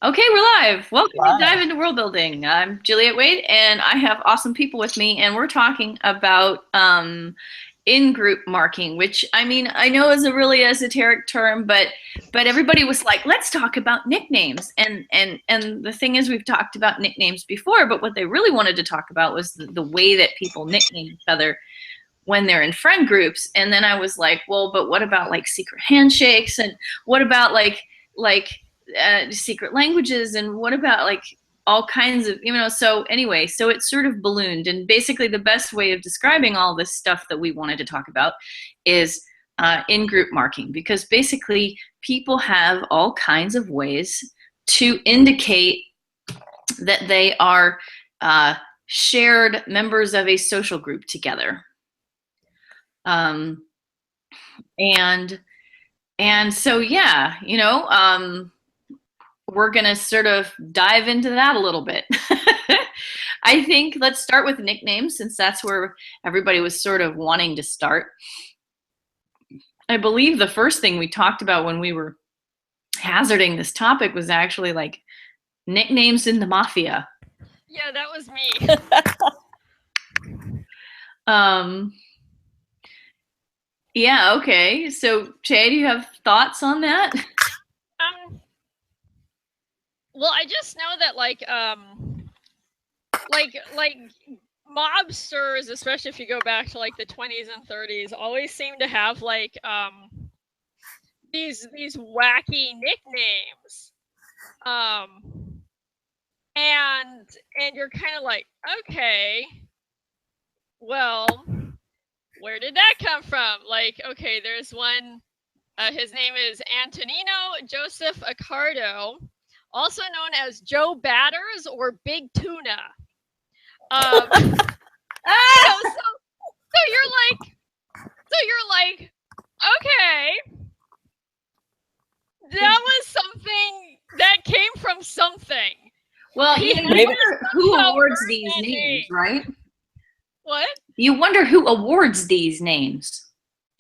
Okay, we're live. Welcome to Live. Dive into World Building. I'm Juliet Wade, and I have awesome people with me, and we're talking about in-group marking, which I mean I know is a really esoteric term, but everybody was like, let's talk about nicknames. And the thing is, we've talked about nicknames before, but what they really wanted to talk about was the way that people nickname each other when they're in friend groups. And then I was like, well, but what about like secret handshakes, and what about like secret languages, and what about like all kinds of, so anyway, so it sort of ballooned, and basically the best way of describing all this stuff that we wanted to talk about is in-group marking, because basically people have all kinds of ways to indicate that they are shared members of a social group together. Um, and so, yeah, we're going to sort of dive into that a little bit. I think let's start with nicknames, since that's where everybody was sort of wanting to start. I believe the first thing we talked about when we were hazarding this topic was actually like nicknames in the mafia. Yeah, that was me. Yeah, okay. So, Jay, do you have thoughts on that? Well, I just know that like mobsters, especially if you go back to like the 20s and 30s, always seem to have like these wacky nicknames. And you're kind of like, okay, well, where did that come from? Like, okay, there's one, his name is Antonino Joseph Accardo, also known as Joe Batters or Big Tuna. So you're like, okay, that was something that came from something. Well, you wonder who awards these names, right? What? You wonder who awards these names.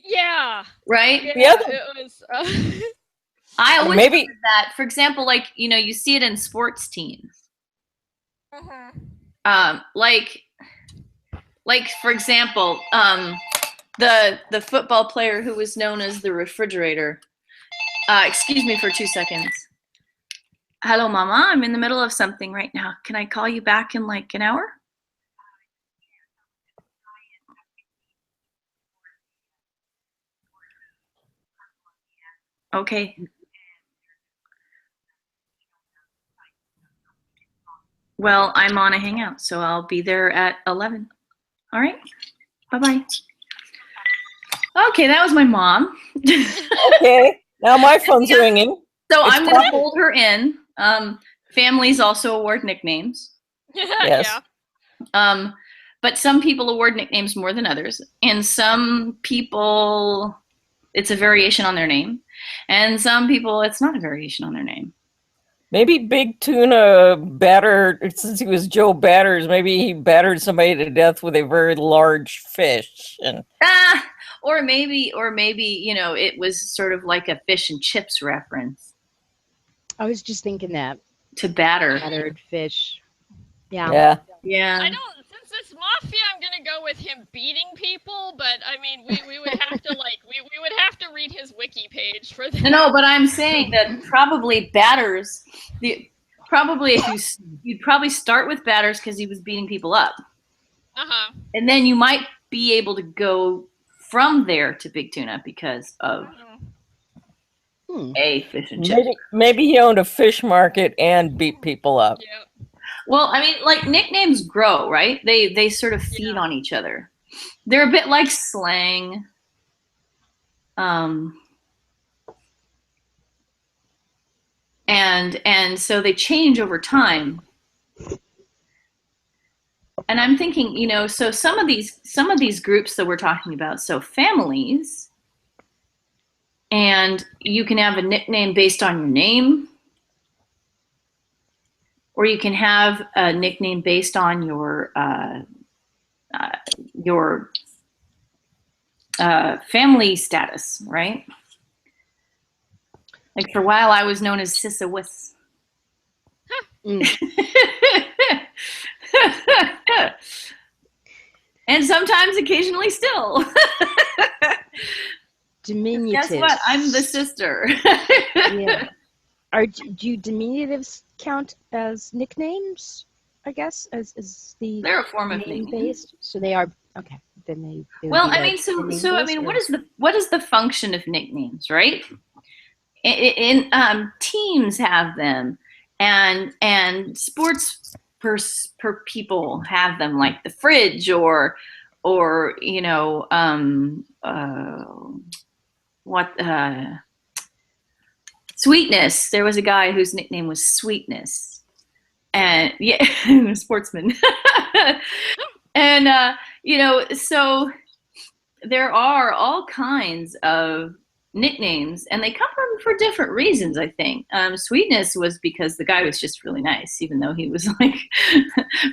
Yeah. Right? Yeah, it was. I always wondered that. For example, like, you see it in sports teams. Like for example, the football player who was known as the refrigerator. Excuse me for 2 seconds. Hello, Mama. I'm in the middle of something right now. Can I call you back in like an hour? Okay. Well, I'm on a hangout, so I'll be there at 11. All right. Bye-bye. Okay, that was my mom. Okay, now my phone's ringing. So I'm going to hold her in. Families also award nicknames. Yes. Yeah. But some people award nicknames more than others, and some people it's a variation on their name, and some people it's not a variation on their name. Maybe Big Tuna battered, since he was Joe Batters, maybe he battered somebody to death with a very large fish. Or maybe, it was sort of like a fish and chips reference. I was just thinking that. To batter. Battered fish. Yeah. I don't, since it's mafia, I'm going to go with him beating people, but I mean, we would have to like, we would have to read his wiki page for that. No, but I'm saying that probably batters, you'd probably start with batters because he was beating people up. And then you might be able to go from there to Big Tuna because of a fish and chips. Maybe he owned a fish market and beat people up. Yeah. Well, I mean, like nicknames grow, right? They sort of feed on each other. They're a bit like slang. And so they change over time. And I'm thinking, so some of these groups that we're talking about, so families, and you can have a nickname based on your name, or you can have a nickname based on your family status, right? Like for a while, I was known as Sissawis. Mm. And sometimes, occasionally, still. Diminutives. Guess what? I'm the sister. Yeah. Do diminutives count as nicknames? I guess as the They're a form of name nickname. based. So they are okay. Then they would Well, be I like mean, so name so I based, mean, or- what is the function of nicknames, right? Teams have them, and sports per people have them, like the fridge, or what Sweetness. There was a guy whose nickname was Sweetness, and yeah, a sportsman. And so there are all kinds of nicknames, and they come from for different reasons. I think Sweetness was because the guy was just really nice, even though he was like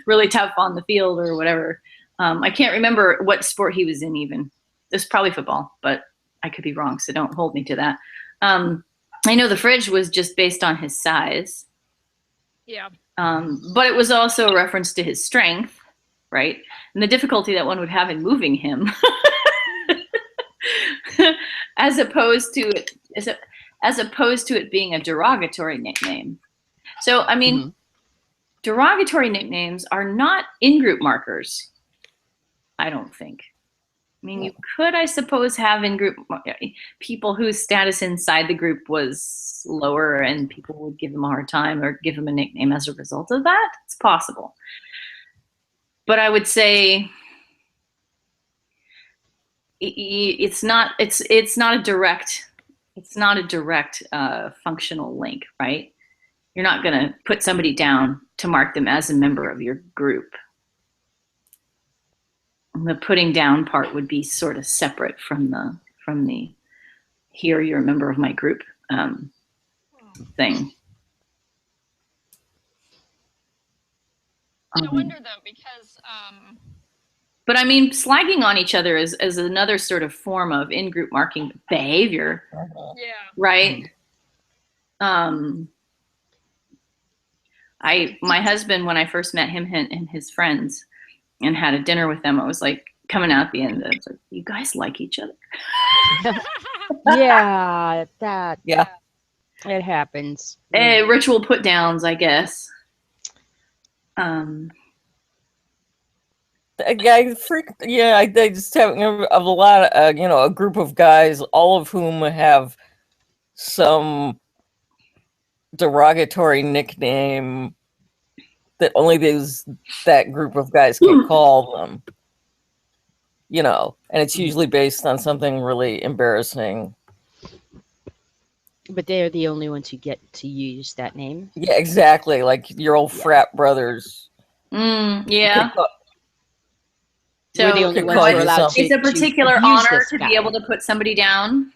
really tough on the field or whatever. I can't remember what sport he was in. Even it was probably football, but I could be wrong, so don't hold me to that. I know the fridge was just based on his size. Yeah. But it was also a reference to his strength, right? And the difficulty that one would have in moving him, as opposed to it being a derogatory nickname. So, I mean, derogatory nicknames are not in-group markers, I don't think. I mean, you could, I suppose, have in-group people whose status inside the group was lower, and people would give them a hard time or give them a nickname as a result of that. It's possible. But I would say it's not a direct functional link, right? You're not going to put somebody down to mark them as a member of your group. The putting down part would be sort of separate from the here you're a member of my group thing. I wonder though, because but I mean, slagging on each other is another sort of form of in-group marking behavior, yeah, right? My husband, when I first met him and his friends and had a dinner with them, I was like coming out at the end, it's like, you guys like each other? Yeah, that Yeah. it happens. Ritual put downs, I guess. I just have a lot of, a group of guys, all of whom have some derogatory nickname that only that group of guys can call them, and it's usually based on something really embarrassing. But they're the only ones who get to use that name. Yeah, exactly. Like your old frat brothers. Yeah. So we're the only ones who are allowed to. It's a particular honor to be able to put somebody down.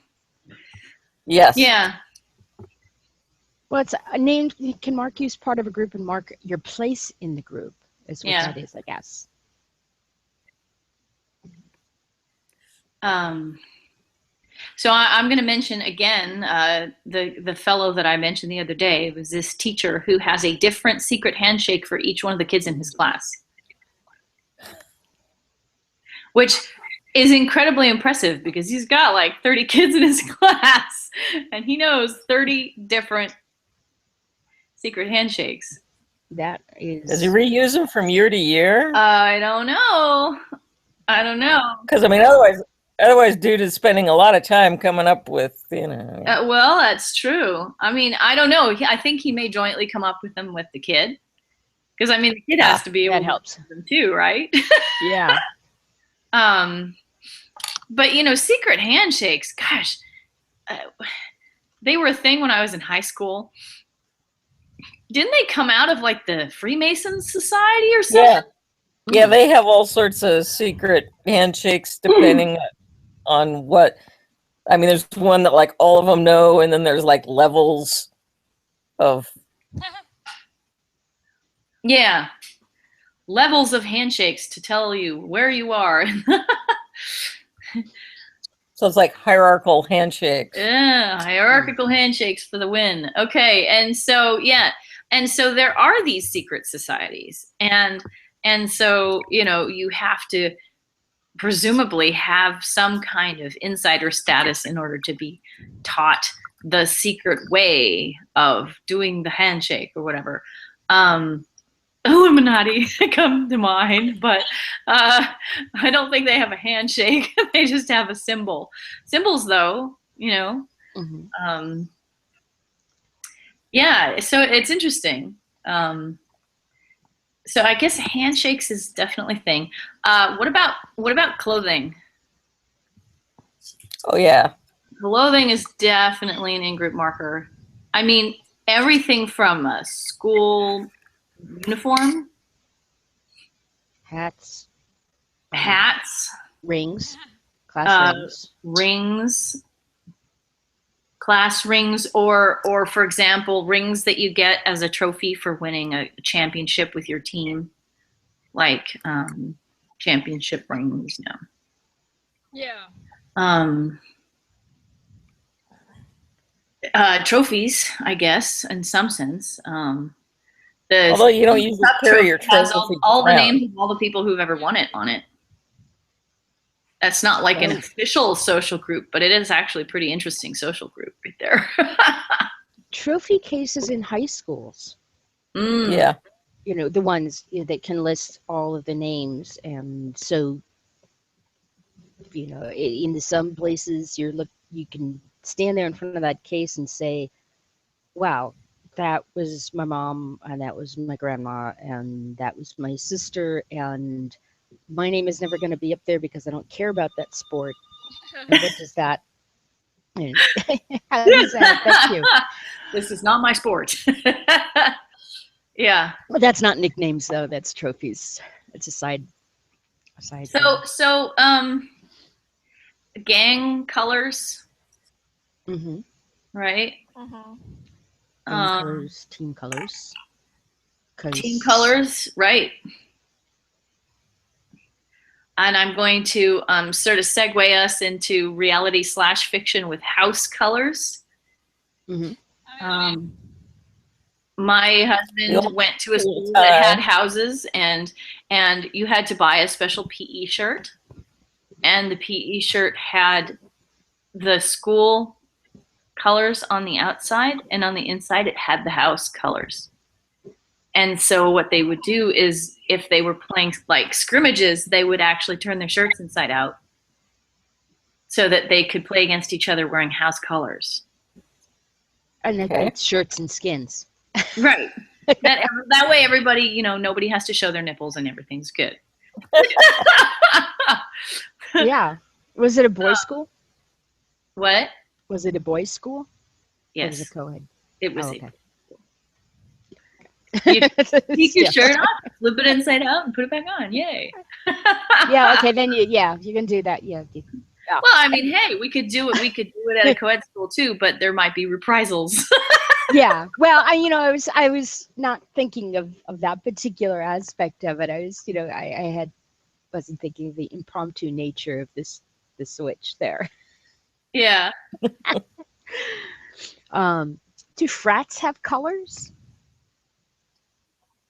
Yes. Yeah. Well, it's a name can mark you as part of a group and mark your place in the group. Is what that is, I guess. So I'm going to mention again the fellow that I mentioned the other day. It was this teacher who has a different secret handshake for each one of the kids in his class, which is incredibly impressive because he's got like 30 kids in his class and he knows 30 different secret handshakes. That is. Does he reuse them from year to year? I don't know. Because I mean, otherwise, dude is spending a lot of time coming up with, well, that's true. I mean, I don't know. I think he may jointly come up with them with the kid, because I mean, the kid has to be able that to helps them too, right? Yeah. But secret handshakes, gosh, they were a thing when I was in high school. Didn't they come out of like the Freemason Society or something? Yeah, they have all sorts of secret handshakes depending on what. I mean, there's one that like all of them know, and then there's like levels of. Yeah, levels of handshakes to tell you where you are. So it's like hierarchical handshakes. Yeah, hierarchical handshakes for the win. Okay, and so And so there are these secret societies, and so, you know, you have to presumably have some kind of insider status in order to be taught the secret way of doing the handshake or whatever. Illuminati come to mind, but I don't think they have a handshake. They just have a symbol. Symbols, though, you know. Yeah, so it's interesting. So I guess handshakes is definitely a thing. What about clothing? Oh yeah. Clothing is definitely an in-group marker. I mean, everything from a school uniform, Hats, rings, class rings, class rings, or for example, rings that you get as a trophy for winning a championship with your team, like championship rings. Yeah. Trophies, I guess, in some sense. Although you don't usually carry your has trophy all the around. names of all the people who've ever won it on it. That's not like an official social group, but it is actually a pretty interesting social group right there. trophy cases in high schools. Yeah. You know, the ones that can list all of the names, and so, you know, in some places you can stand there in front of that case and say, wow, that was my mom, and that was my grandma, and that was my sister, and my name is never going to be up there because I don't care about that sport. And what does that, and how does that affect you? This is not my sport. Yeah. Well, that's not nicknames though, that's trophies. It's a side So gang colors, right? team colors. Team colors, right. And I'm going to sort of segue us into reality/fiction with house colors. My husband went to a school that had houses, and you had to buy a special PE shirt, and the PE shirt had the school colors on the outside, and on the inside it had the house colors. And so what they would do is, if they were playing like scrimmages, they would actually turn their shirts inside out so that they could play against each other wearing house colors. And it's shirts and skins. Right. That way everybody, you know, nobody has to show their nipples and everything's good. Yeah. Was it a boys' school? What? Was it a boys' school? Yes. Or was it co-ed? It was. Okay. You take your shirt off, flip it inside out, and put it back on. Yay. Yeah, okay, then you can do that. Yeah. Well, I mean, hey, we could do it at a co-ed school too, but there might be reprisals. Yeah. Well, I was not thinking of that particular aspect of it. I was, I wasn't thinking of the impromptu nature of the switch there. Yeah. Do frats have colors?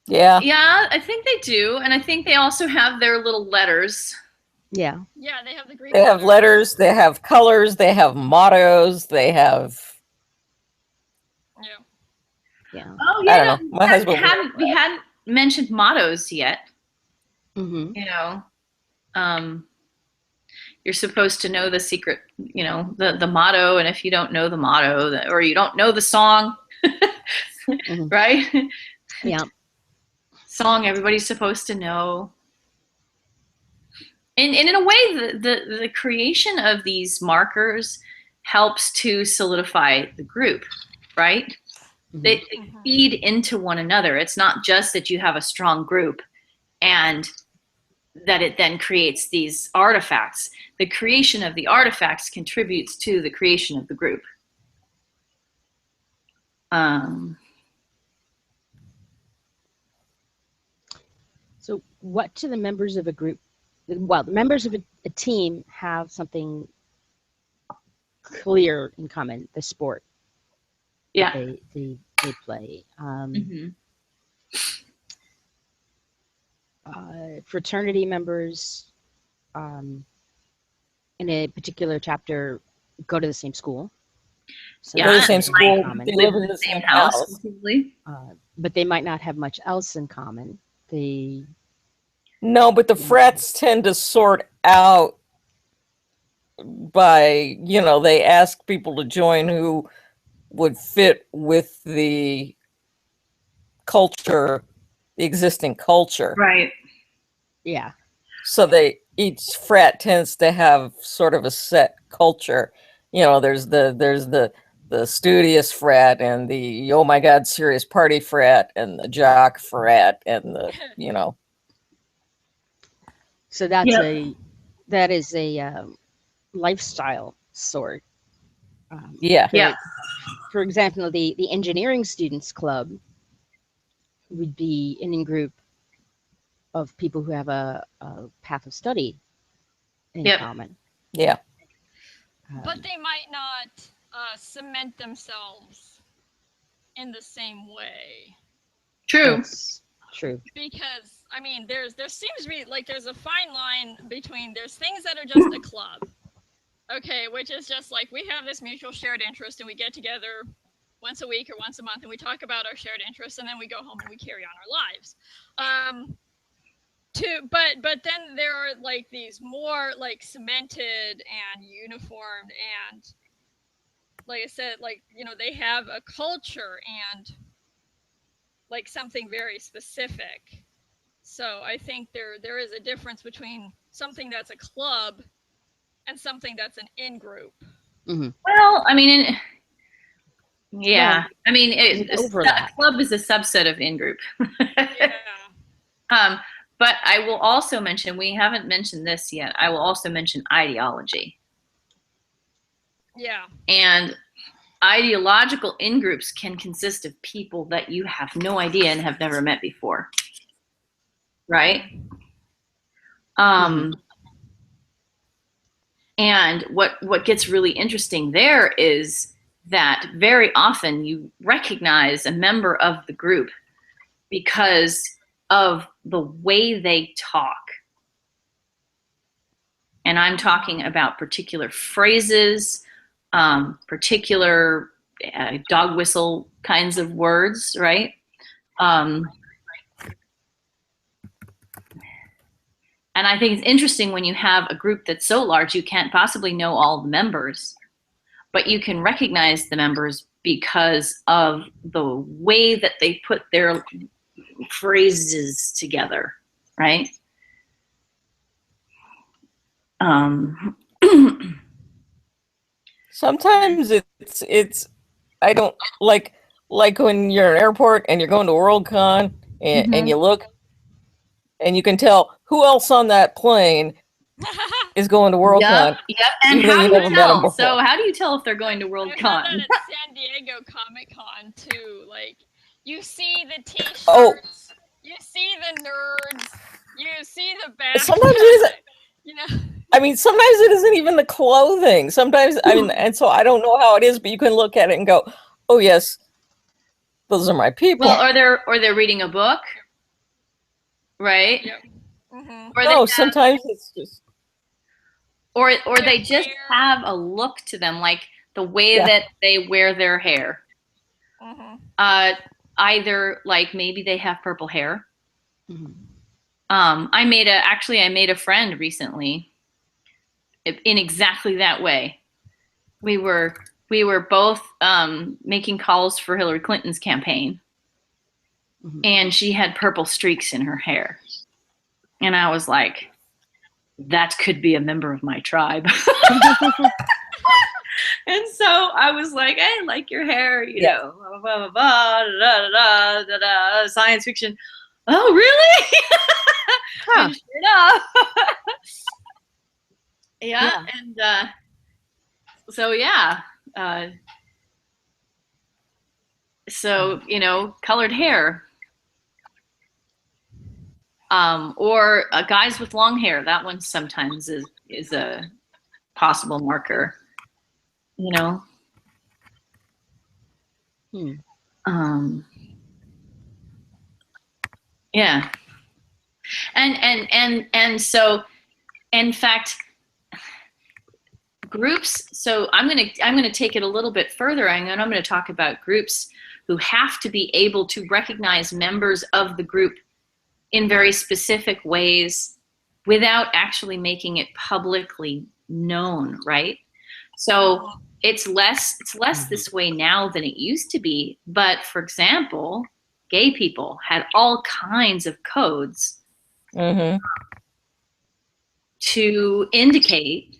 Yeah. Yeah, I think they do, and I think they also have their little letters. Yeah. Yeah, they have the Greek. They have letters, they have colors, they have mottos, they have. Yeah. Oh yeah. I don't know. My husband. We hadn't mentioned mottos yet. Mm-hmm. You know, you're supposed to know the secret. You know, the motto, and if you don't know the motto, or you don't know the song, right? Yeah. Song everybody's supposed to know. And in a way, the creation of these markers helps to solidify the group, right? Mm-hmm. They feed into one another. It's not just that you have a strong group and that it then creates these artifacts. The creation of the artifacts contributes to the creation of the group. So what do the members of a group, well, the members of a team have something clear in common, the sport. Yeah. They they play. Mm-hmm. Fraternity members in a particular chapter go to the same school. So They go to the Yeah, same that's something in school, common. they live live in in the the same same house, house. possibly. But they might not have much else in common. They, No, but the frats tend to sort out by, they ask people to join who would fit with the culture, the existing culture. Right. yeah, So each frat tends to have sort of a set culture. There's the studious frat and the oh my god serious party frat and the jock frat and so Yep. that is a lifestyle sort. yeah. Yeah. For example, the engineering students club would be an in-group of people who have a path of study in Yep. common. Yeah. But they might not cement themselves in the same way. True. That's true. Because I mean, there seems to be like there's a fine line between there's things that are just a club, okay, which is just like we have this mutual shared interest and we get together once a week or once a month and we talk about our shared interests and then we go home and we carry on our lives. But then there are like these more like cemented and uniformed and like I said, like they have a culture and like something very specific. So I think there is a difference between something that's a club and something that's an in-group. Mm-hmm. Well, I mean, yeah. Well, I mean, a overlap. club is a subset of in-group. Yeah. But I will also mention, we haven't mentioned this yet, I will also mention ideology. Yeah. And ideological in-groups can consist of people that you have no idea and have never met before. Right? And what gets really interesting there is that very often you recognize a member of the group because of the way they talk. And I'm talking about particular phrases, particular dog whistle kinds of words, right? And I think it's interesting when you have a group that's so large, you can't possibly know all the members, but you can recognize the members because of the way that they put their phrases together, right? Sometimes it's I don't like when you're in an airport and you're going to Worldcon and you look and you can tell who else on that plane is going to Worldcon. Yep. And even though how you do never you met 'em tell? before. So how do you tell if they're going to I found that Worldcon? at San Diego Comic-Con too. Like you see the t-shirts, you see the nerds, you see the bad Sometimes it isn't. I mean, sometimes it isn't even the clothing. Sometimes, I mean, and so I don't know how it is, but you can look at it and go, "Oh yes, those are my people." Well, or they're reading a book, right? Yep. Mm-hmm. Or No, sometimes it's just or they just have a look to them, like the way that they wear their hair. Mm-hmm. Either like maybe they have purple hair. Mm-hmm. I made a friend recently in exactly that way. We were both making calls for Hillary Clinton's campaign, and she had purple streaks in her hair, and I was like, that could be a member of my tribe. And so I was like, hey, I like your hair, you know, blah, blah, blah, blah, da, da, da, da, science fiction. Oh, really? Huh. Sure enough. Yeah. And so, yeah. So, you know, colored hair. Or guys with long hair. That one sometimes is a possible marker, you know. Yeah. And so, in fact, groups, so I'm gonna take it a little bit further, and then I'm gonna talk about groups who have to be able to recognize members of the group in very specific ways without actually making it publicly known, right? So it's less this way now than it used to be. But for example, gay people had all kinds of codes to indicate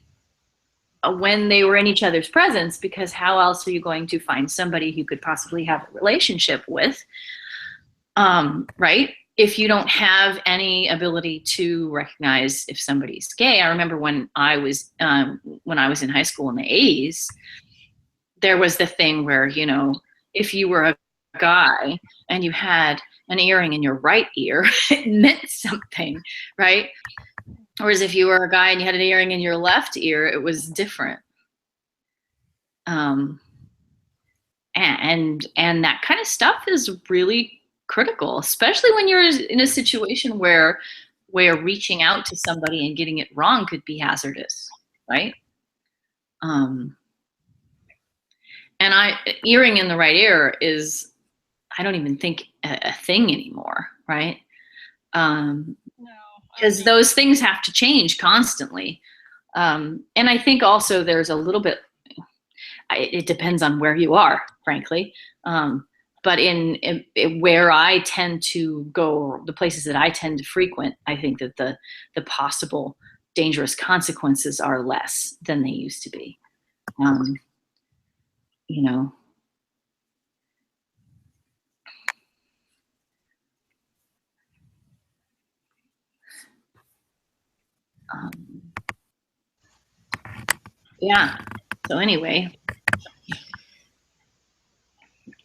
when they were in each other's presence, because how else are you going to find somebody who could possibly have a relationship with, right? If you don't have any ability to recognize if somebody's gay. I remember when I was in high school in the 80s, there was the thing where, you know, if you were a guy and you had an earring in your right ear, it meant something, right? Whereas if you were a guy and you had an earring in your left ear, it was different. And that kind of stuff is really critical, especially when you're in a situation where reaching out to somebody and getting it wrong could be hazardous, right? And earring in the right ear is, I don't even think a thing anymore, right? Because those things have to change constantly. And I think also there's a little bit, it depends on where you are, frankly. But in where I tend to go, the places that I tend to frequent, I think that the possible dangerous consequences are less than they used to be. You know. Yeah. So anyway.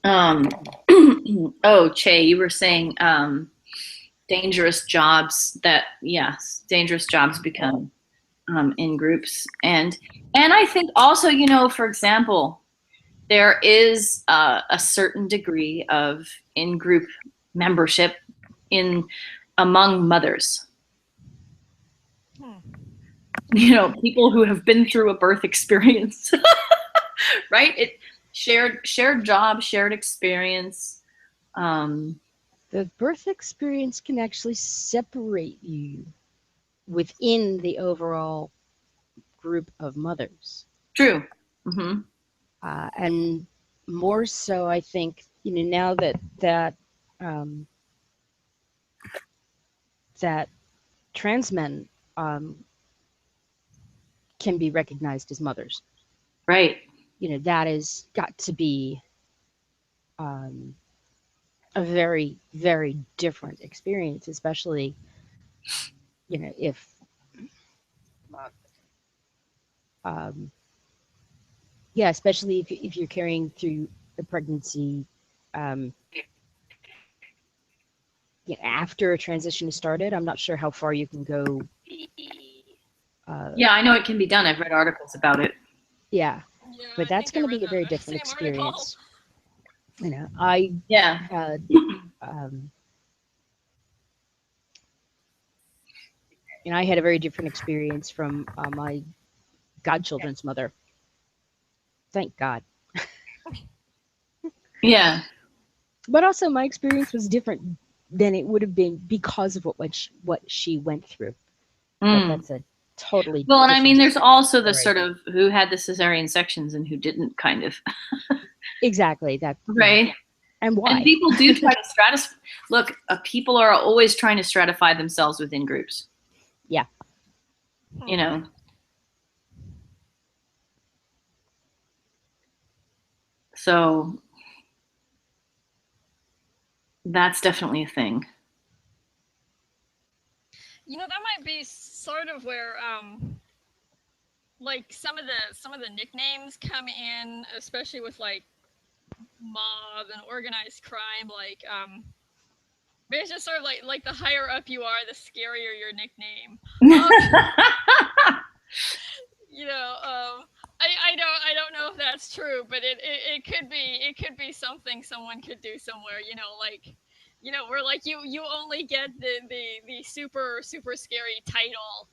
Oh, Che, you were saying dangerous jobs dangerous jobs become in groups. And I think also, you know, for example, there is a certain degree of in-group membership among mothers. You know, people who have been through a birth experience, right? It shared job, shared experience. The birth experience can actually separate you within the overall group of mothers. True. Mm-hmm. And more so, I think, you know, now that trans men can be recognized as mothers. Right. You know, that has got to be a very, very different experience, especially, you know, if especially if you're carrying through a pregnancy, you know, after a transition is started. I'm not sure how far you can go. Yeah, I know it can be done. I've read articles about it. Yeah, but that's going to be a very different experience. You know, I had and I had a very different experience from my godchildren's mother. Thank God. Yeah. But also my experience was different than it would have been because of what she went through. But that's a totally well, and I mean, there's also the story. sort of who had the cesarean sections and who didn't, kind of. Exactly that. Right. And why? And people do try to stratify. Look, people are always trying to stratify themselves within groups. Yeah. You know. So that's definitely a thing. You know, that might be sort of where like some of the nicknames come in, especially with like mob and organized crime, like but it's just sort of like the higher up you are, the scarier your nickname. You know, I don't know if that's true, but it could be something someone could do somewhere, like, where like you only get the super scary title,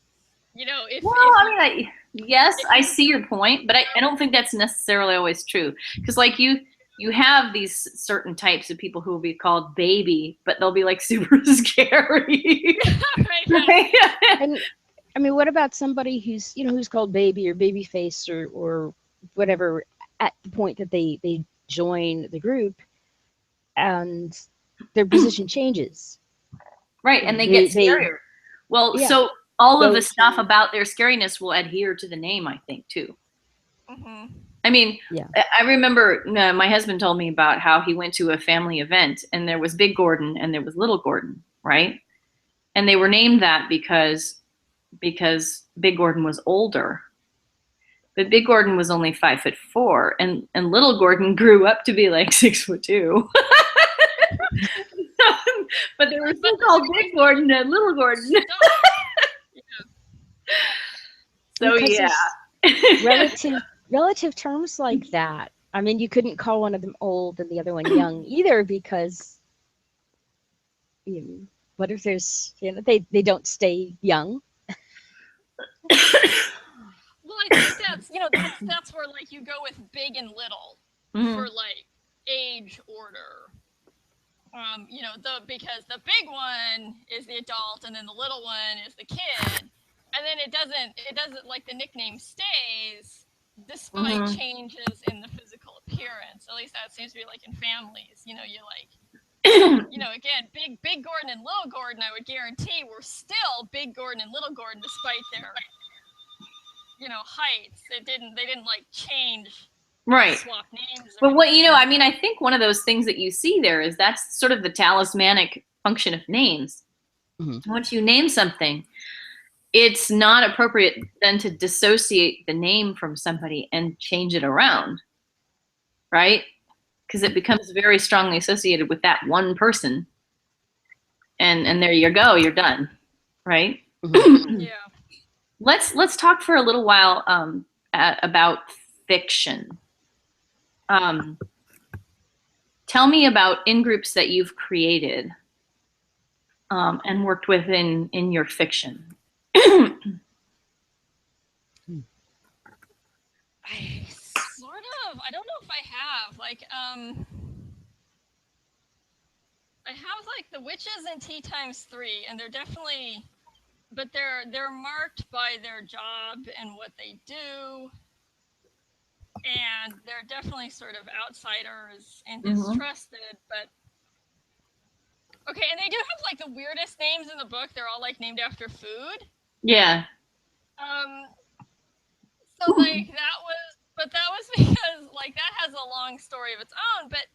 Well, if I mean, yes, if I you see your point, but I don't think that's necessarily always true. Because like you have these certain types of people who will be called baby, but they'll be like super scary. right, Right? And I mean, what about somebody who's who's called baby or baby face or whatever at the point that they join the group and their position changes? Right, and they get They scarier. Well, yeah, so all of go the stuff to about their scariness will adhere to the name, I think, too. Mhm. I mean, yeah. I remember my husband told me about how he went to a family event and there was Big Gordon and there was Little Gordon, right? And they were named that because Big Gordon was older. But Big Gordon was only 5'4", and Little Gordon grew up to be like 6'2". But they were still called Big Gordon and Little Gordon. So Because yeah. there's relative terms like that. I mean, you couldn't call one of them old and the other one young either, because what if there's they don't stay young? Well, I think that's where like you go with big and little for like age order. Because the big one is the adult and then the little one is the kid. And then it doesn't like the nickname stays despite changes in the physical appearance. At least that seems to be like in families. You like again, big Gordon and little Gordon, I would guarantee were still big Gordon and little Gordon despite their heights. They didn't like change, Right. swap names. But what I mean, I think one of those things that you see there is that's sort of the talismanic function of names. Mm-hmm. Once you name something, it's not appropriate then to dissociate the name from somebody and change it around, right? Because it becomes very strongly associated with that one person, and there you go, you're done, right? Mm-hmm. Yeah. Let's talk for a little while about fiction. Tell me about in-groups that you've created and worked with in your fiction. I don't know if I have I have like the witches in Tea Times 3, and they're definitely, but they're marked by their job and what they do, and they're definitely sort of outsiders and distrusted. But okay, and they do have like the weirdest names in the book. They're all like named after food. Yeah. So like that was because like that has a long story of its own, but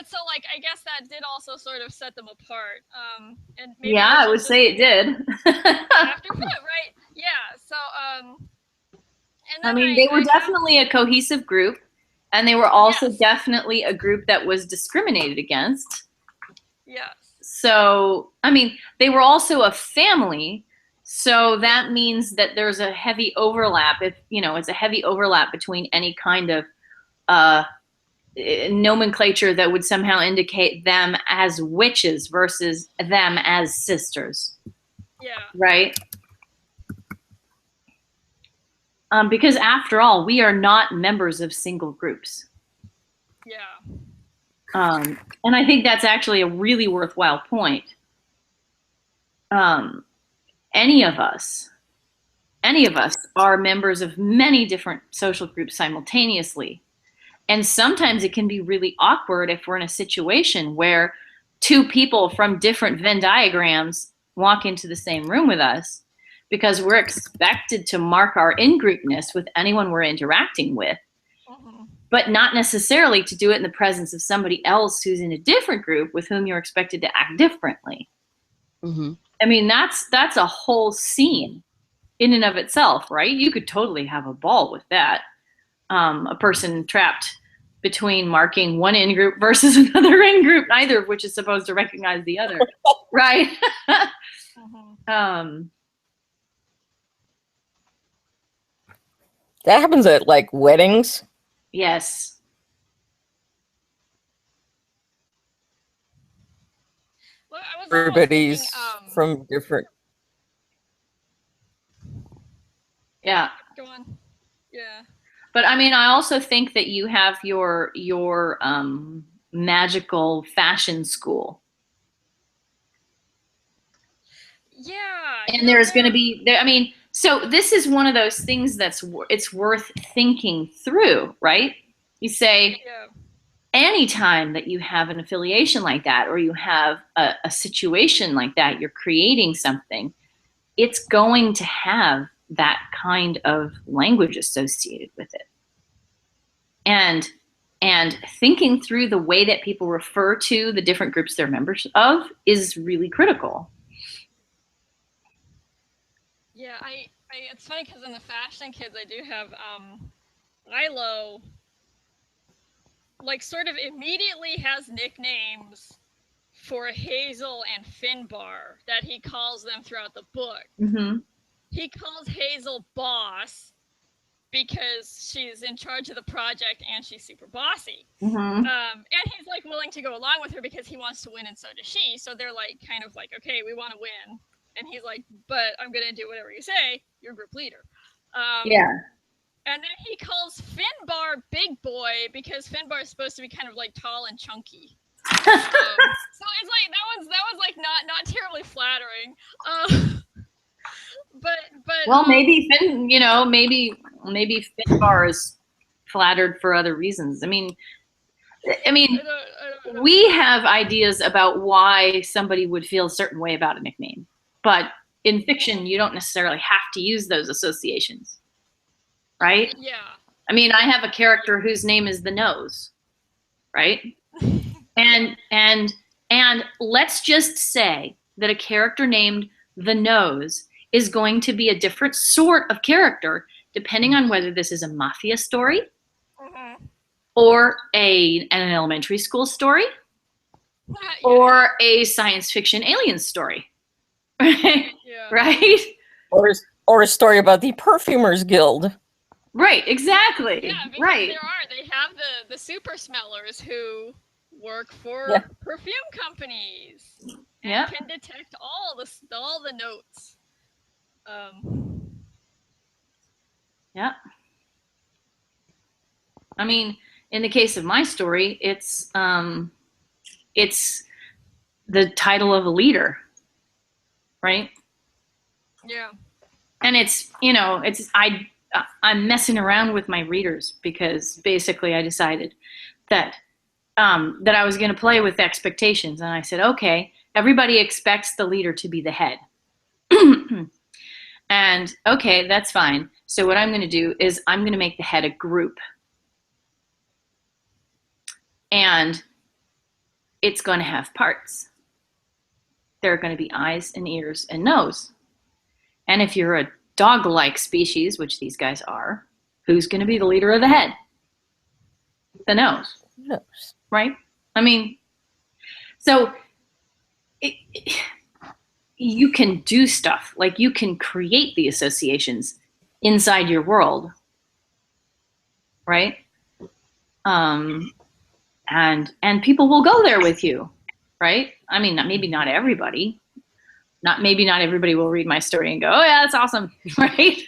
so like I guess that did also sort of set them apart. And maybe yeah, I would say it did. after food, right? Yeah. So and then I mean, they were definitely a cohesive group, and they were also definitely a group that was discriminated against. Yes. So, I mean, they were also a family. So that means that there's a heavy overlap. If it's a heavy overlap between any kind of nomenclature that would somehow indicate them as witches versus them as sisters. Yeah. Right? Because after all, we are not members of single groups. Yeah. And I think that's actually a really worthwhile point. Any of us are members of many different social groups simultaneously. And sometimes it can be really awkward if we're in a situation where two people from different Venn diagrams walk into the same room with us, because we're expected to mark our in-groupness with anyone we're interacting with, but not necessarily to do it in the presence of somebody else who's in a different group with whom you're expected to act differently. Mm-hmm. I mean, that's a whole scene in and of itself, right? You could totally have a ball with that. A person trapped between marking one in-group versus another in-group, neither of which is supposed to recognize the other, right? that happens at like weddings. Yes. Well, I was almost thinking, Everybody's from different. Yeah. go on. Yeah. But I mean, I also think that you have your magical fashion school. Yeah. And there's going to be there. I mean, so this is one of those things it's worth thinking through, right? You say, Yeah. anytime that you have an affiliation like that, or you have a situation like that, you're creating something, it's going to have that kind of language associated with it. And thinking through the way that people refer to the different groups they're members of is really critical. Yeah, it's funny because in the fashion kids, I do have Milo, like, sort of immediately has nicknames for Hazel and Finbar that he calls them throughout the book. Mm-hmm. He calls Hazel Boss because she's in charge of the project and she's super bossy. Mm-hmm. And he's like willing to go along with her because he wants to win and so does she. So they're like kind of like, okay, we want to win. And he's like, but I'm going to do whatever you say. You're group leader. Yeah. And then he calls Finbar Big Boy because Finbar is supposed to be kind of like tall and chunky. So it's like that was like not terribly flattering. But well, maybe maybe Finbar is flattered for other reasons. I mean, I don't know. we have ideas about why somebody would feel a certain way about a nickname, but in fiction, you don't necessarily have to use those associations, right? Yeah. I mean, I have a character whose name is the Nose, right? And let's just say that a character named the Nose is going to be a different sort of character depending on whether this is a mafia story or an elementary school story or a science fiction alien story. Right? Yeah. Right? Or a story about the Perfumers Guild. Right, exactly. Yeah, because right. they have the super smellers who work for perfume companies and can detect all the notes. Yeah. I mean, in the case of my story, it's the title of a leader, right? Yeah. And I'm messing around with my readers because basically I decided that I was going to play with expectations, and I said, okay, everybody expects the leader to be the head. And okay, that's fine. So what I'm going to do is I'm going to make the head a group. And it's going to have parts. There are going to be eyes and ears and nose. And if you're a dog-like species, which these guys are, who's going to be the leader of the head? The nose. Nose. Right? I mean, so you can do stuff, like you can create the associations inside your world, right? And people will go there with you, right? I mean, maybe not everybody. Maybe not everybody will read my story and go, oh yeah, that's awesome, right?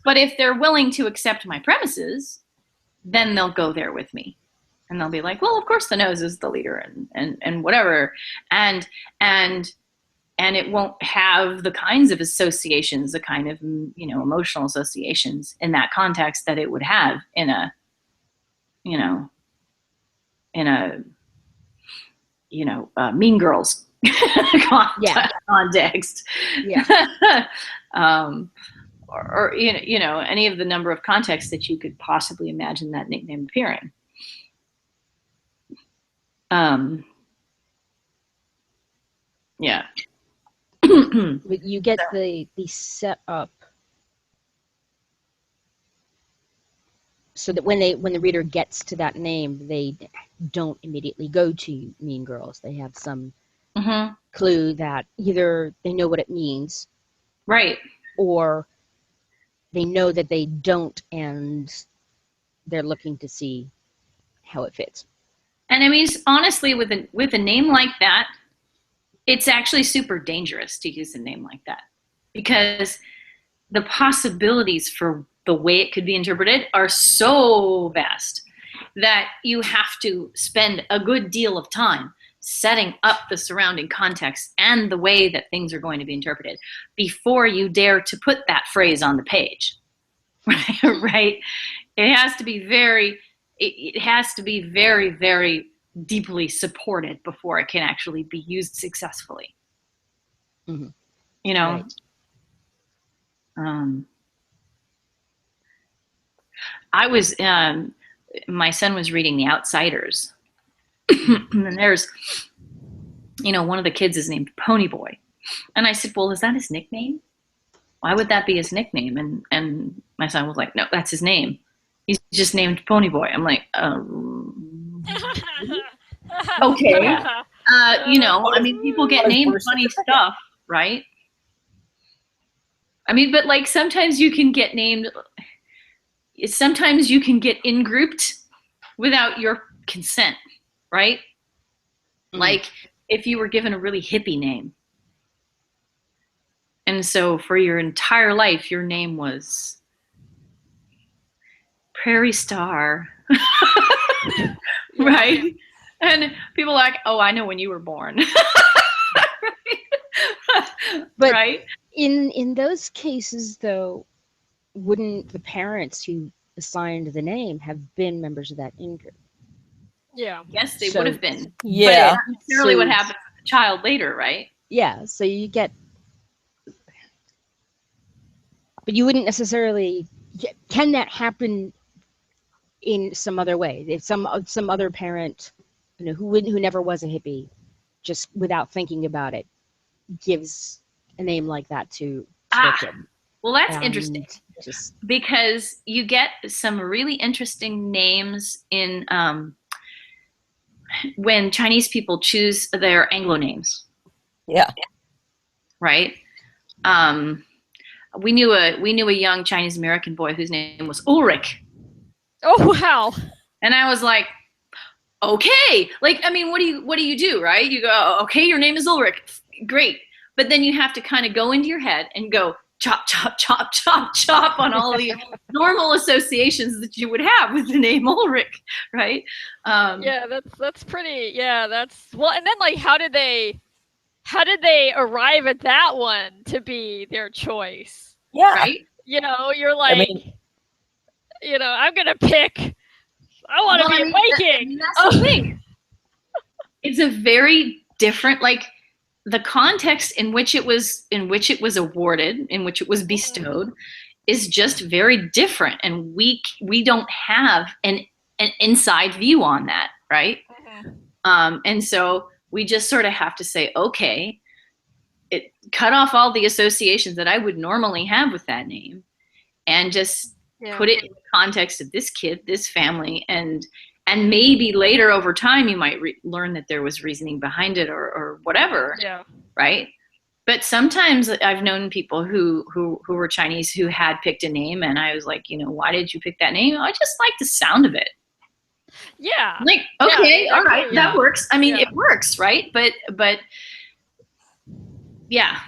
But if they're willing to accept my premises, then they'll go there with me. And they'll be like, well, of course the Nose is the leader and whatever. And it won't have the kinds of associations, the kind of, emotional associations in that context that it would have in a Mean Girls context. Yeah. Or any of the number of contexts that you could possibly imagine that nickname appearing. Yeah. But you get the setup so that when the reader gets to that name, they don't immediately go to Mean Girls. They have some clue that either they know what it means, right, or they know that they don't, and they're looking to see how it fits. And I mean, honestly, with a name like that, it's actually super dangerous to use a name like that, because the possibilities for the way it could be interpreted are so vast that you have to spend a good deal of time setting up the surrounding context and the way that things are going to be interpreted before you dare to put that phrase on the page. Right? It has to be very, very deeply supported before it can actually be used successfully. Mm-hmm. You know? Right. I was, my son was reading The Outsiders. And there's, one of the kids is named Ponyboy. And I said, well, is that his nickname? Why would that be his nickname? And my son was like, no, that's his name. He's just named Ponyboy. I'm like, okay. I mean, people get named funny stuff, right? I mean, but like sometimes you can get in-grouped without your consent, right? Mm-hmm. Like if you were given a really hippie name. And so for your entire life, your name was Prairie Star, right? And people are like, oh, I know when you were born. But right? In those cases, though, wouldn't the parents who assigned the name have been members of that in-group? Yeah. Yes, they would have been. Yeah. But not necessarily what happens with the child later, right? Yeah. So you get, but you wouldn't necessarily. Can that happen in some other way? If some other parent, who never was a hippie, just without thinking about it, gives a name like that to their kid. Well, that's interesting, because you get some really interesting names in when Chinese people choose their Anglo names. Yeah. Right. We knew a young Chinese American boy whose name was Ulrich. Oh wow! And I was like, okay, like I mean, what do you do, right? You go, okay, your name is Ulrich, great, but then you have to kind of go into your head and go chop, chop, chop, chop, chop on all the normal associations that you would have with the name Ulrich, right? Yeah, that's pretty. Yeah, that's well. And then like, how did they arrive at that one to be their choice? Yeah. Right. You're like, I'm gonna pick. I want to be a Viking. That's the thing. It's a very different, like the context in which it was awarded, in which it was bestowed, is just very different, and we don't have an inside view on that, right? Mm-hmm. And so we just sort of have to say, okay, cut off all the associations that I would normally have with that name, and just put it in the context of this kid, this family, and maybe later over time you might learn that there was reasoning behind it or whatever. Yeah. Right. But sometimes I've known people who were Chinese who had picked a name, and I was like, why did you pick that name? I just like the sound of it. Yeah. Like, okay, all right, that works. I mean, it works, right? But yeah,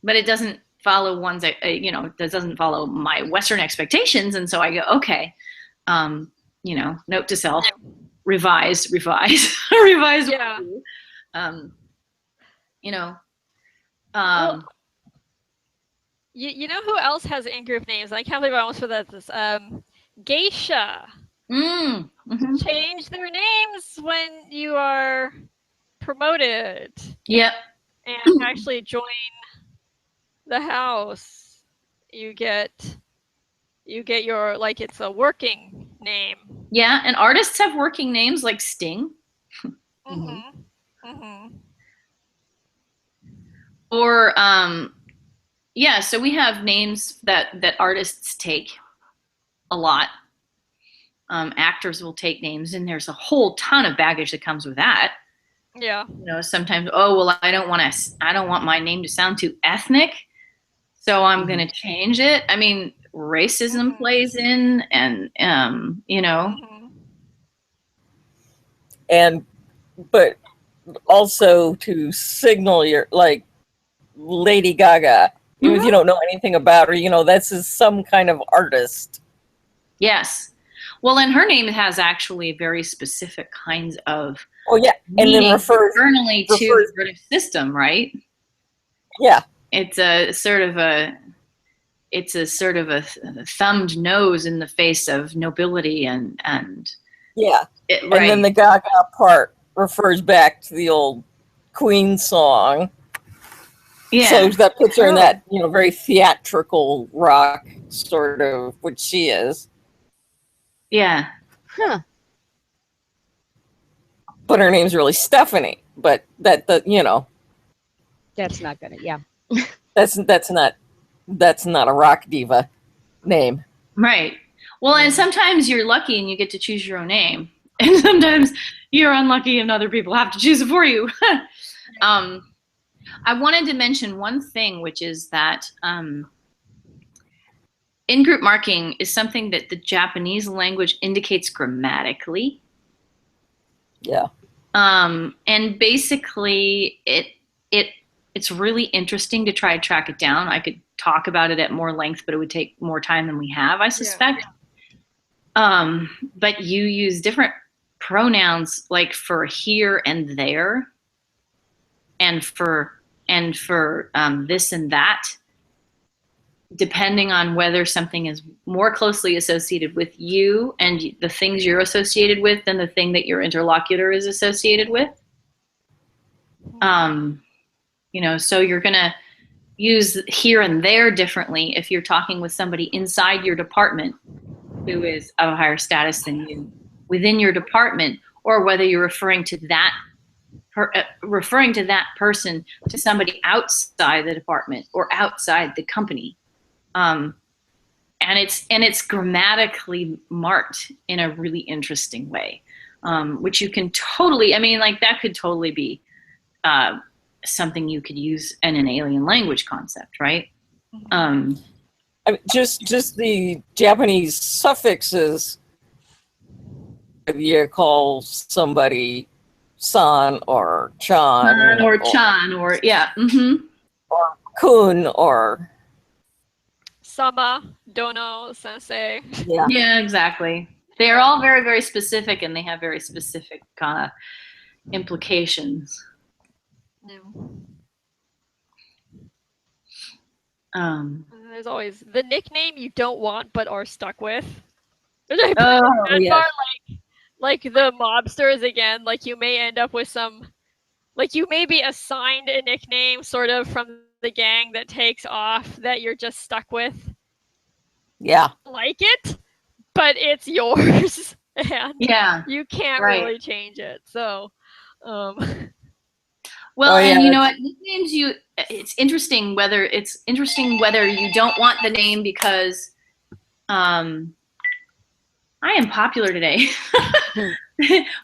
but it doesn't follow that doesn't follow my Western expectations. And so I go, okay, note to self, revise. Revise. Yeah. Well, you know who else has in-group names? I can't believe I almost forgot this. Geisha. Mm-hmm. Change their names when you are promoted. Yep. And actually join the house. You get your, like, it's a working name. Yeah, and artists have working names like Sting. Mm-hmm. Mm-hmm. Or so we have names that artists take a lot. Actors will take names, and there's a whole ton of baggage that comes with that. Yeah. Sometimes, I don't want my name to sound too ethnic, so I'm going to change it. I mean, racism plays in, and you know. And but also to signal your, like, Lady Gaga, even if you don't know anything about her, you know, this is some kind of artist. Yes. Well, and her name has actually very specific kinds of and then refers internally to the British system, right? Yeah. It's a sort of a thumbed nose in the face of nobility and yeah. Right. And then the Gaga part refers back to the old Queen song. Yeah. So that puts her in that, you know, very theatrical rock sort of, which she is. Yeah. Huh. But her name's really Stephanie. But you know. That's not gonna, yeah. That's not a rock diva name. Right. Well, and sometimes you're lucky and you get to choose your own name. And sometimes you're unlucky and other people have to choose it for you. I wanted to mention one thing, which is that in-group marking is something that the Japanese language indicates grammatically. Yeah. And basically, it's really interesting to try to track it down. I could talk about it at more length, but it would take more time than we have, I suspect. Yeah. But you use different pronouns, like for here and there, and for this and that, depending on whether something is more closely associated with you and the things you're associated with than the thing that your interlocutor is associated with. You know, so you're going to use here and there differently if you're talking with somebody inside your department who is of a higher status than you within your department, or whether you're referring to that person to somebody outside the department or outside the company. And it's grammatically marked in a really interesting way, which you can totally, I mean, like that could totally be something you could use in an alien language concept, right? I mean, just the Japanese suffixes. You call somebody san or chan or chan or yeah, or kun or sama, dono, sensei. Yeah, exactly. They are all very, very specific, and they have very specific kind of implications. There's always the nickname you don't want but are stuck with. Like the mobsters again. Like you may end up with some, like you may be assigned a nickname sort of from the gang that takes off that you're just stuck with. Yeah. Like it, but it's yours, and you can't really change it. So. Well, and you know what, nicknames, it's interesting whether you don't want the name because I am popular today.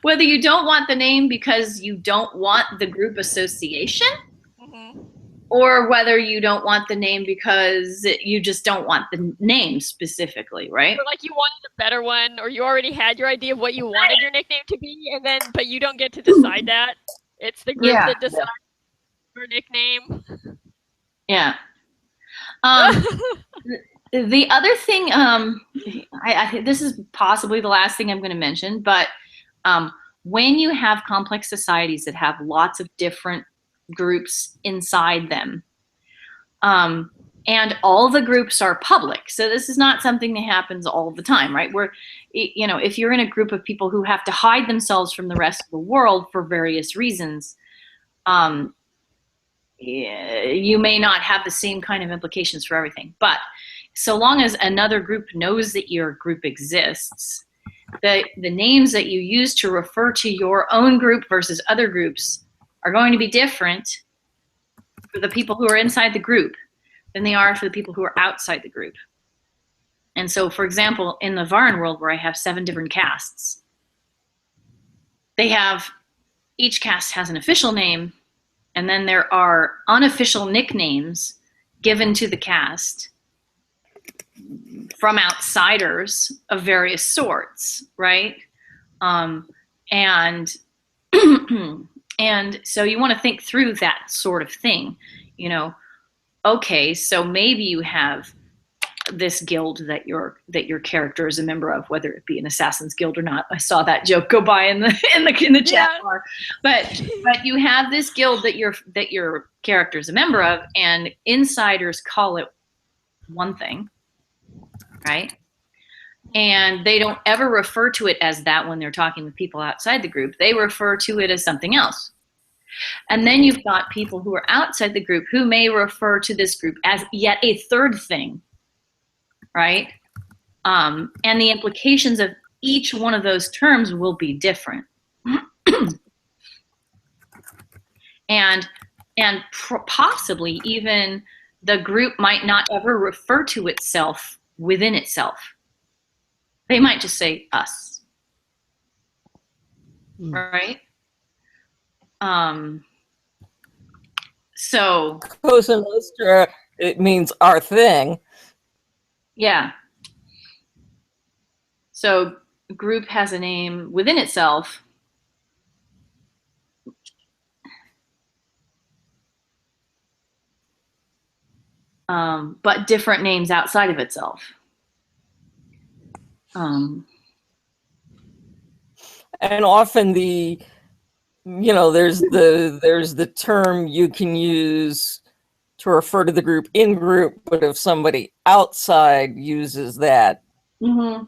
Whether you don't want the name because you don't want the group association, or whether you don't want the name because you just don't want the name specifically, right? Or like you wanted a better one, or you already had your idea of what you wanted your nickname to be, but you don't get to decide that. It's the group that decides your nickname. Yeah. The other thing, I think this is possibly the last thing I'm going to mention, but when you have complex societies that have lots of different groups inside them, and all the groups are public, so this is not something that happens all the time, right? Where, you know, if you're in a group of people who have to hide themselves from the rest of the world for various reasons, you may not have the same kind of implications for everything. But so long as another group knows that your group exists, the names that you use to refer to your own group versus other groups are going to be different for the people who are inside the group than they are for the people who are outside the group. And so, for example, in the Varan world, where I have 7 different castes, each caste has an official name, and then there are unofficial nicknames given to the caste. from outsiders of various sorts, right? And and so you want to think through that sort of thing, you know. Okay, so maybe you have this guild that your character is a member of, whether it be an assassin's guild or not. I saw that joke go by in the chat bar, but you have this guild that your character is a member of, and insiders call it one thing, right? And they don't ever refer to it as that when they're talking with people outside the group. They refer to it as something else. And then you've got people who are outside the group who may refer to this group as yet a third thing, right? And the implications of each one of those terms will be different. and possibly even the group might not ever refer to itself within itself. They might just say us, right? So Cosa Nostra, it means our thing. Yeah. So group has a name within itself. But different names outside of itself. And often there's the term you can use to refer to the group in group, but if somebody outside uses that, then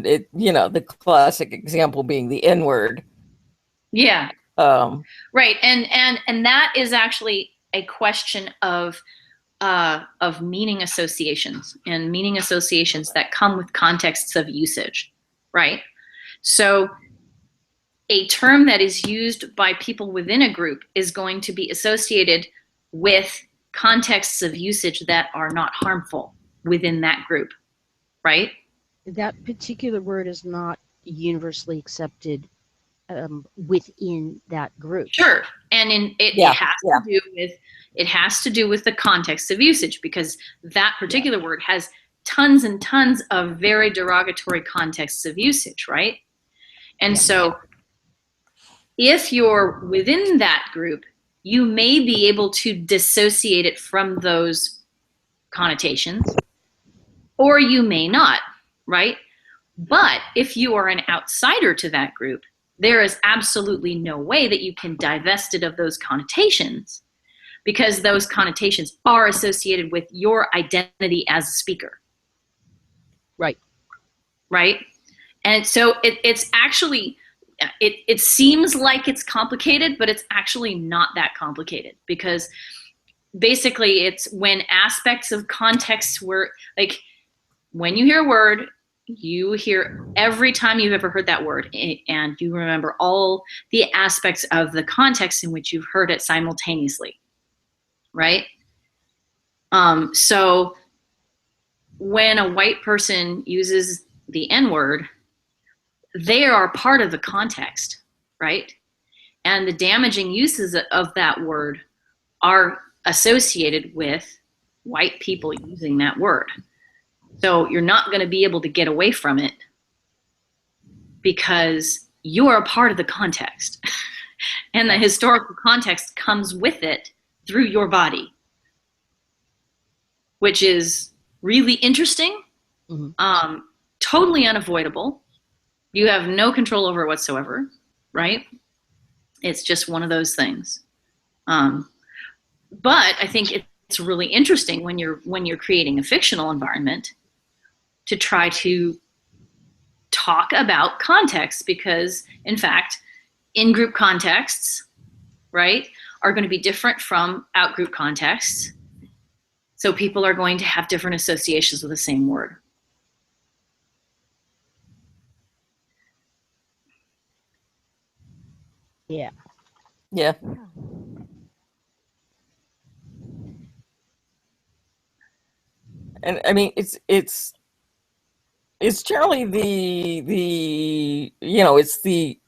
the classic example being the N-word. Yeah. Right. And that is actually a question of meaning associations, and meaning associations that come with contexts of usage, right? So a term that is used by people within a group is going to be associated with contexts of usage that are not harmful within that group, right? That particular word is not universally accepted within that group. Sure, and it has to do with the context of usage, because that particular word has tons and tons of very derogatory contexts of usage, right? And so if you're within that group, you may be able to dissociate it from those connotations, or you may not, right? But if you are an outsider to that group, there is absolutely no way that you can divest it of those connotations, because those connotations are associated with your identity as a speaker. Right. Right? And so it's actually, it seems like it's complicated, but it's actually not that complicated, because basically it's when aspects of context were, like, when you hear a word, you hear every time you've ever heard that word, and you remember all the aspects of the context in which you've heard it simultaneously, right? So when a white person uses the N-word, they are part of the context, right? And the damaging uses of that word are associated with white people using that word. So you're not going to be able to get away from it, because you are a part of the context. And the historical context comes with it through your body, which is really interesting, totally unavoidable. You have no control over it whatsoever, right? It's just one of those things. But I think it's really interesting when you're creating a fictional environment to try to talk about context, because in fact, in-group contexts, right, are going to be different from out-group contexts. So people are going to have different associations with the same word. Yeah. Yeah. And I mean, it's generally it's the,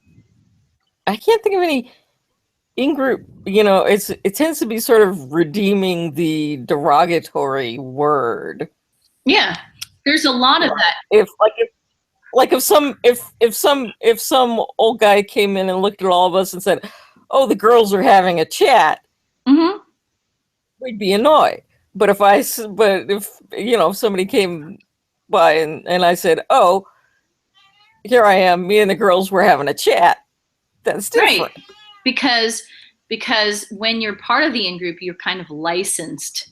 I can't think of any in-group, it tends to be sort of redeeming the derogatory word. Yeah, there's a lot of that. If some old guy came in and looked at all of us and said, "Oh, the girls are having a chat," Mm-hmm. we'd be annoyed. But if somebody came by and I said, "Oh, here I am, me and the girls were having a chat," that's different. Right. Because when you're part of the in-group, you're kind of licensed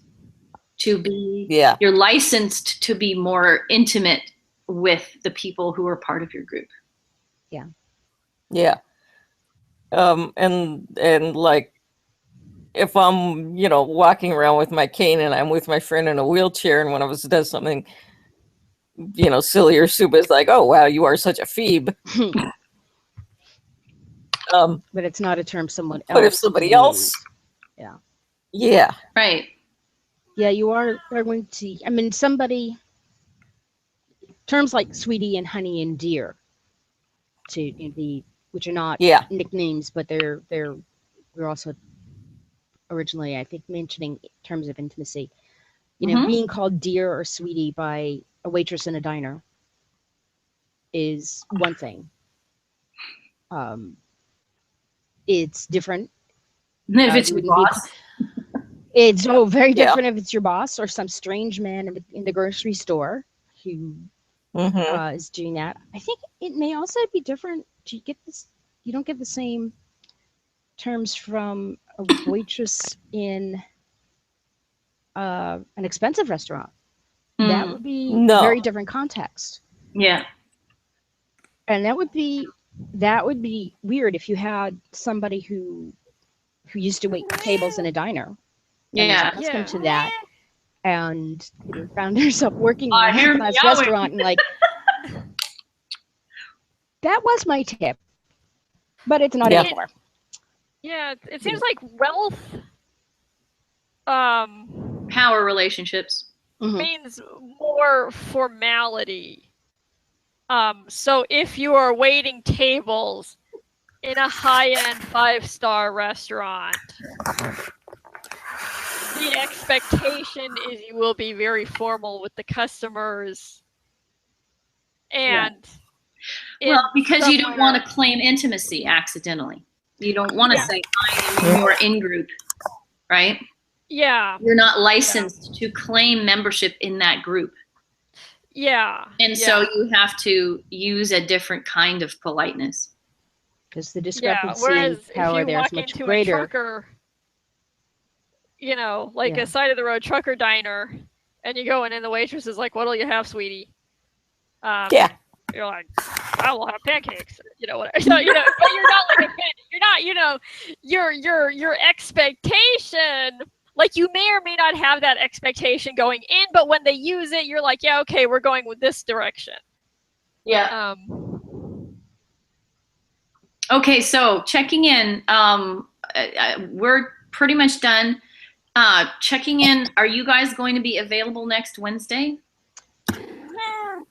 to be, you're licensed to be more intimate with the people who are part of your group. Yeah. Yeah. And like, if I'm, walking around with my cane and I'm with my friend in a wheelchair and one of us does something, silly or stupid, it's like, "Oh, wow, you are such a phoebe." But it's not a term someone else. But if somebody else, yeah, right, yeah, you are going to. I mean, terms like sweetie and honey and dear, which are not nicknames, but we're also originally, I think, mentioning terms of intimacy. Being called dear or sweetie by a waitress in a diner is one thing. It's different. If it's your boss. It's very different if it's your boss or some strange man in the grocery store who is doing that. I think it may also be different. You don't get the same terms from a waitress in an expensive restaurant. That would be very different context. Yeah. And that would be weird if you had somebody who used to wait tables in a diner. Yeah. And was accustomed to that, and found herself working in a high-class restaurant, and like, that was my tip, but it's not anymore. Yeah, it seems like wealth, power relationships means more formality. So if you are waiting tables in a high-end 5-star restaurant, the expectation is you will be very formal with the customers. And because you don't want to claim intimacy accidentally. You don't want to say, "I am in your in-group," right? Yeah. You're not licensed to claim membership in that group. Yeah. And so you have to use a different kind of politeness. Because the discrepancy in power there is much greater. A trucker, a side of the road trucker diner, and you go in and the waitress is like, "What'll you have, sweetie?" You're like, "I will have pancakes." Whatever. So, but you're not like you're not, your expectation, like, you may or may not have that expectation going in, but when they use it, you're like, "Yeah, okay, we're going with this direction." Yeah. Okay, so checking in, we're pretty much done. Checking in, are you guys going to be available next Wednesday? I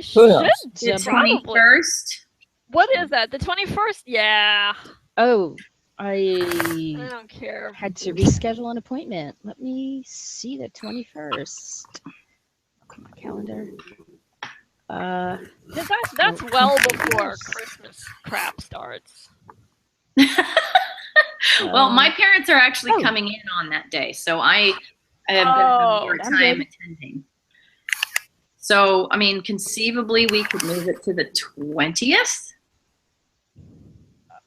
should. The 21st. What is that? The 21st? Yeah. Oh, I don't care. Had to reschedule an appointment. Let me see the 21st. My calendar. That's well before Christmas crap starts. Well, my parents are actually coming in on that day, so I have been having more time attending. So, I mean, conceivably, we could move it to the 20th.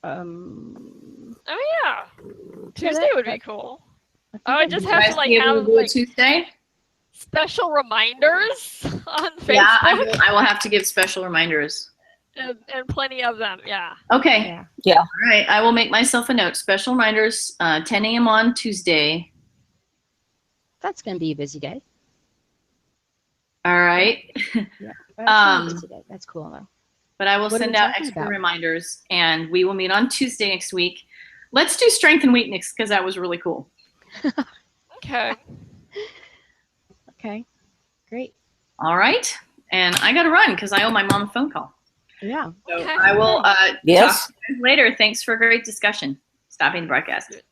Oh yeah, Tuesday would be cool. I just have to have Tuesday. Special reminders on Facebook. Yeah, I will have to give special reminders. And plenty of them, yeah. Okay. Yeah. All right, I will make myself a note. Special reminders, 10 a.m. on Tuesday. That's going to be a busy day. All right. Yeah, that's cool though. But I will send out extra reminders, and we will meet on Tuesday next week. Let's do strength and weakness, because that was really cool. Okay. Okay. Great. All right. And I got to run because I owe my mom a phone call. Yeah. So Okay. I will Yes. talk to you guys later. Thanks for a great discussion. Stopping the broadcast.